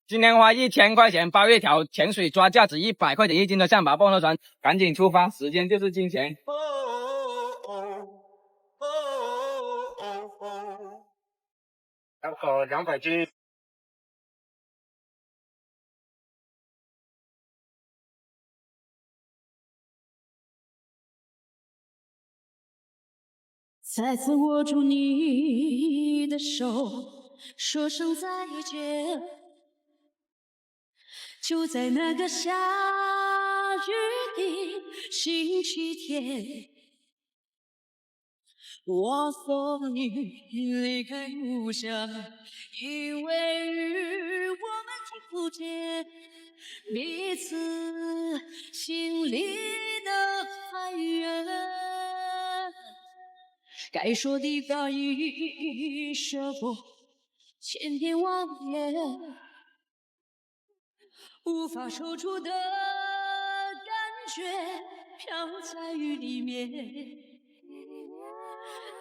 今天花1000块钱包一条潜水抓价值100块钱1斤的象拔蚌壳船，赶紧出发，时间就是金钱。要个200斤。再次握住你的手，说声再见。就在那个下雨的星期天，我送你离开故乡，因为与我们听不见彼此心里的哀怨。该说的早已说过，千言万言，无法说出的感觉飘在雨里面。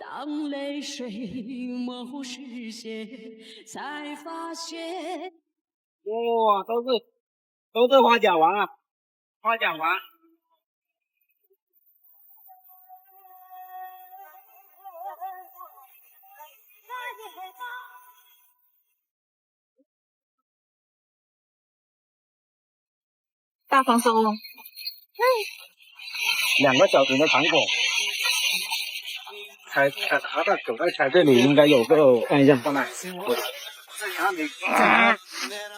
当泪水模糊视线，才发现。哇，都是花甲王啊，花甲王。大丰收了2个小时的糖果，采拿到狗在采这里应该有个，看一下，放那。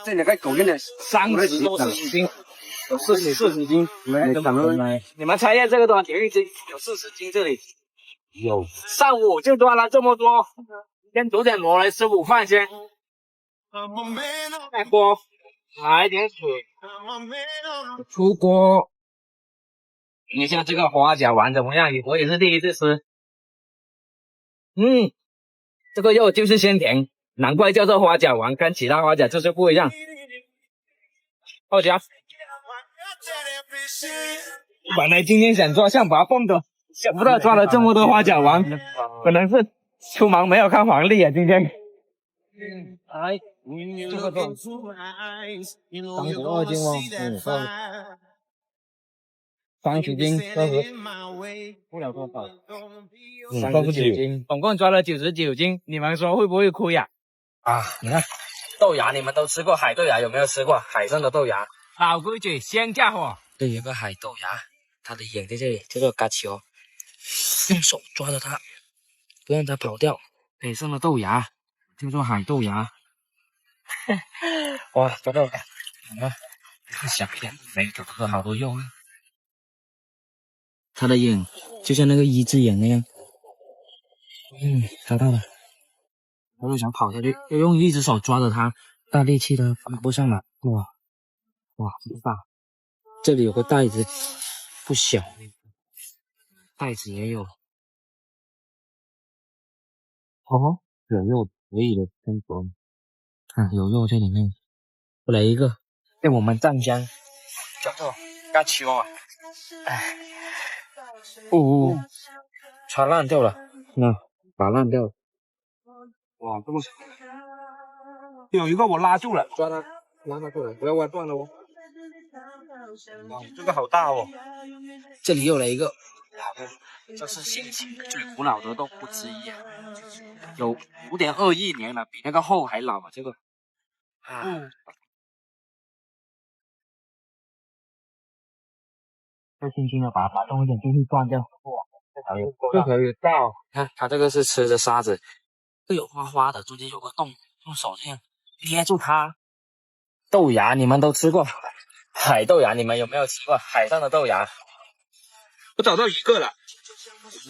这里个狗真的30多40斤，有40斤，你们猜一下这个多少钱一斤？有40斤这里。有。上午就抓了这么多，先煮点螺来吃午饭先。开锅，来点水，出锅。你像这个花甲丸怎么样？我也是第一次吃。这个肉就是鲜甜，难怪叫做花甲丸，跟其他花甲就是不一样。好夹。本来今天想抓象拔蚌的，想不到抓了这么多花甲丸，可能是出门没有看黄历啊，今天。哎，这个多，32斤哦，30斤，不了多少，39斤，总共抓了99斤，你们说会不会亏呀？啊，你看豆芽，你们都吃过海豆芽，有没有吃过海上的豆芽？老规矩，先下火。这有个海豆芽，它的眼在这里，叫做嘎球，用手抓着它，不让它跑掉。海上的豆芽叫做海豆芽。哇，抓到了！啊，小片，没找到好多肉啊。它的眼就像那个一只眼那样。抓到了。我就想跑下去，要用一只手抓着它，大力气的发不上来。哇，这么大！这里有个袋子，不小，袋子也有。哦，有肉可以的，真多。看有肉在里面，我来一个，被我们湛江叫做嘎秋啊。哎，穿烂掉了，那拔烂掉了。哇，这么小！有一个我拉住了，抓它，拉它过来，不要挖断了哦。哇，这个好大哦！这里又来一个，这是现今最古老的动物之一啊，有5.2亿年了，比那个后还老啊！这个，再轻轻的把它动一点，继续断掉。哇，这条有大哦！看它这个是吃的沙子，这有花花的，中间有个洞，用手这样捏住它。豆芽你们都吃过，海豆芽你们有没有吃过？海上的豆芽，我找到一个了。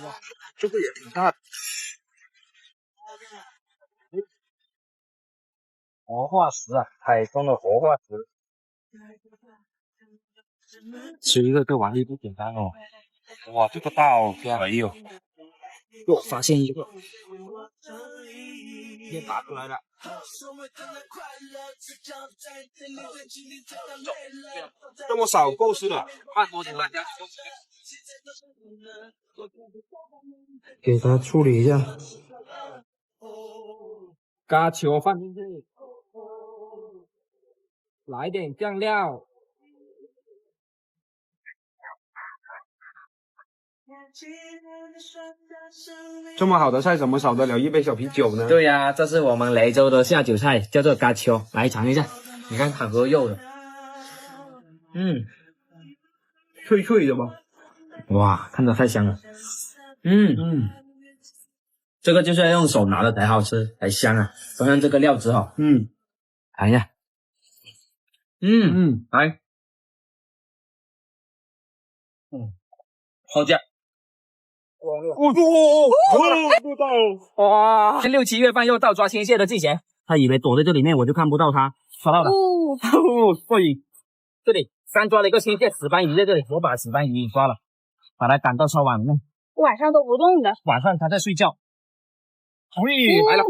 哇，这个也挺大的。活化石啊，海中的活化石。吃一个这玩意不简单哦。哇，这个大哦，天啊！又发现一个，也打出来了。这么少够吃了，看多点大家。给它处理一下，嘎球放进去。来点酱料。这么好的菜，怎么少得了一杯小啤酒呢？对呀、这是我们雷州的下酒菜，叫做嘎秋，来尝一下。你看很多肉的，脆脆的吧？哇，看着太香了。这个就是要用手拿的才好吃，才香啊，不像这个料汁好。尝一下。来。好酱。哇！6、7月份又到抓青蟹的季节，他以为躲在这里面，我就看不到他，抓到了。过瘾。这里3抓了一个青蟹，石斑鱼在这里，我把石斑鱼抓了，把它赶到烧碗里面。晚上都不动的。晚上它在睡觉。来了，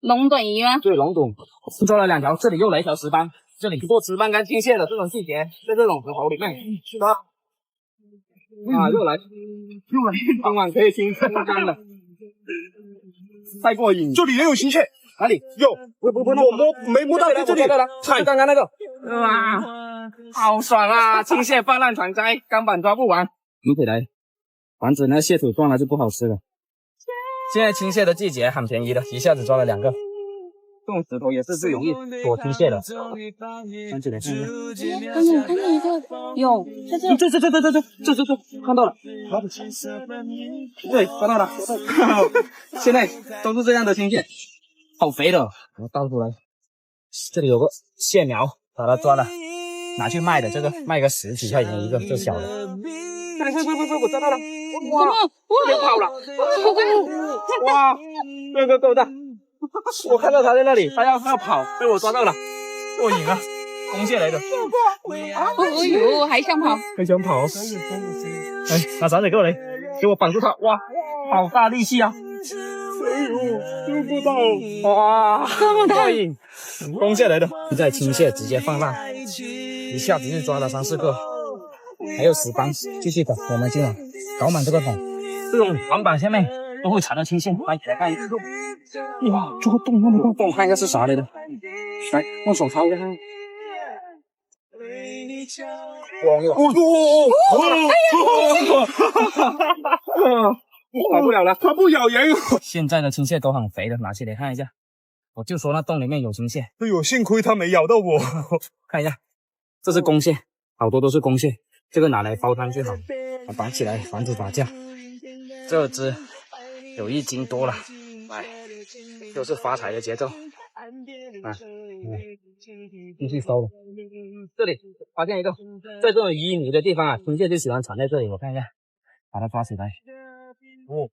龙趸鱼吗？对，龙趸，抓了2条，这里又来一条石斑，这里做石斑干青蟹的这种季节，在这种河口里面，抓。又来，今晚可以听青干了，太过瘾。这里也有青蟹，哪里？有，我没摸到，在这里了，菜刚刚那个，哇，好爽啊！青蟹泛滥成灾，根本抓不完。撸起来，防止那蟹腿断了就不好吃了。现在青蟹的季节很便宜的，一下子抓了2个。种石头也是最容易躲青蟹的。翻起来看一下。刚才我看到一个，有，这，看到了。对，抓到了。现在都是这样的青蟹，好肥的。我倒出来，这里有个蟹苗，把它抓了，拿去卖的。这个卖个10几块钱一个，这小的。这里会，我抓到了。哇，又跑了。哇，这个够大。我看到他在那里，他要跑，被我抓到了，过瘾啊！公蟹来的。哦呦，还想跑？还想跑？哎，拿绳子给我来，给我绑住他！哇，好大力气啊！丢不到。哇，过瘾！公蟹来的，在青蟹直接放烂，一下子就抓了3、4个，还有石斑，继续搞，我们今晚搞满这个桶。这种网板下面都会藏到青蟹，来，来看一下。哇，这个洞那么大，洞看一下是啥来的？来，用手抄一下看。跑不了了，它不咬人。现在的青蟹都很肥的，拿起来看一下。我就说那洞里面有青蟹。哎呦，幸亏它没咬到我。看一下，这是公蟹，好多都是公蟹，这个拿来煲汤最好，绑起来防止打架。这只有1斤多了，来，又是发财的节奏。继续收了。这里发现一个，在这种淤泥的地方啊，青蟹就喜欢藏在这里。我看一下，把它抓起来。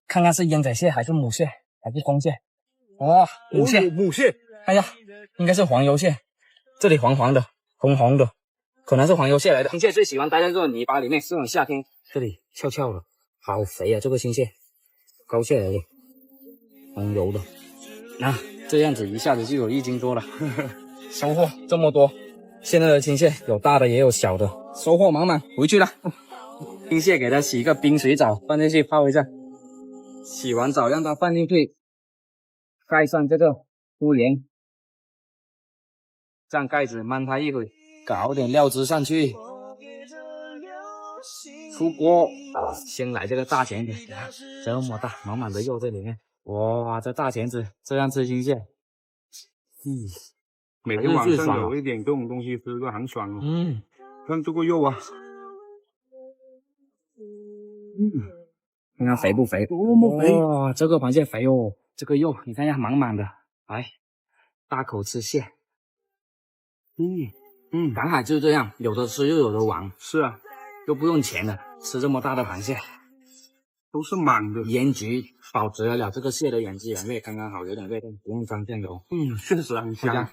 看看是烟仔蟹还是母蟹还是公蟹？哇，母蟹，母蟹。看一下，应该是黄油蟹。这里黄黄的，红红的，可能是黄油蟹来的。青蟹最喜欢待在这种泥巴里面，这种夏天，这里翘翘的，好肥啊！这个青蟹，膏蟹来的，红油的。这样子一下子就有1斤多了，收获这么多。现在的青蟹有大的也有小的，收获满满，回去了。青蟹给它洗一个冰水澡，放进去泡一下。洗完澡让它放进去，盖上这个敷帘，蘸盖子焖它一会，搞点料汁上去，出锅。先来这个大钳子，这么大，满满的肉在里面。哇，这大钳子这样吃青蟹，每天晚上有一点这种东西吃都很爽哦。看这个肉啊，看看肥不肥？多么肥！哇，这个螃蟹肥哦，这个肉你看一下，满满的。来，大口吃蟹。赶海就是这样，有的吃又有的玩。是啊，又不用钱的，吃这么大的螃蟹，都是满的。盐焗保持了这个蟹的原汁原味，刚刚好，有点味道，不用沾酱油。确实很香。